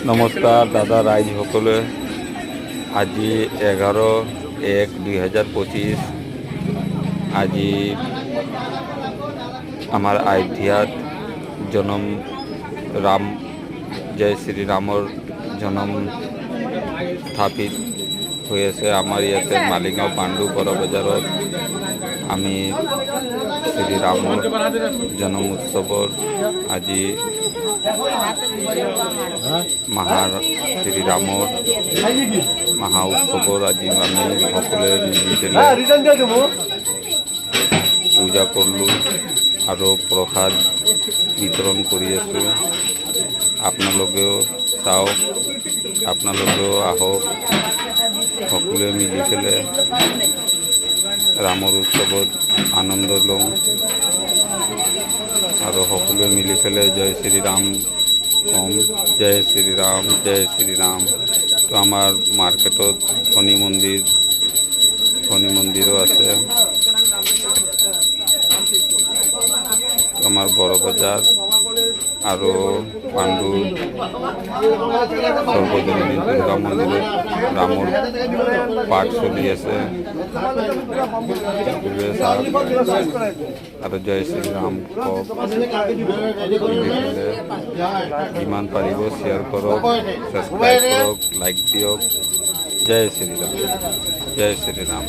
নমস্কাৰ দাদা ৰাইজ সকলে। আজি 11/1/2025 আজি আমাৰ আয়োধ্যাত জনম ৰাম জয় শ্ৰী ৰামৰ জনম স্থাপিত হয়েছে। আমাৰ ইয়াতে মালিগাঁও পাণ্ডু বড় বজাৰত আমি শ্ৰীৰামৰ জনম উৎসৱৰ আজি শ্ৰীৰামৰ মহা উৎসৱৰ আজি আমি সকলোৱে মিলি পূজা কৰলো আৰু প্ৰসাদ বিতৰণ কৰি আছোঁ। আপোনালোকেও চাওক, আপোনালোকেও আহক, সকলোৱে মিলি পেলাই ৰামৰ উৎসৱত আনন্দ লওঁ আৰু সকলোৱে মিলি পেলাই জয় শ্ৰীৰাম কম। জয় শ্ৰীৰাম, জয় শ্ৰীৰাম। তো আমাৰ মাৰ্কেটত শনি মন্দিৰো আছে। আমাৰ বড় বাজাৰ আৰু পাণ্ডু সৰ্বজনীন দুৰ্গা মন্দিৰত ৰামৰ পাঠ চলি আছে। আৰু জয় শ্ৰীৰাম কওক, যিমান পাৰিব শ্বেয়াৰ কৰক, সাবস্ক্ৰাইব কৰক, লাইক দিয়ক। জয় শ্ৰীৰাম, জয় শ্ৰীৰাম।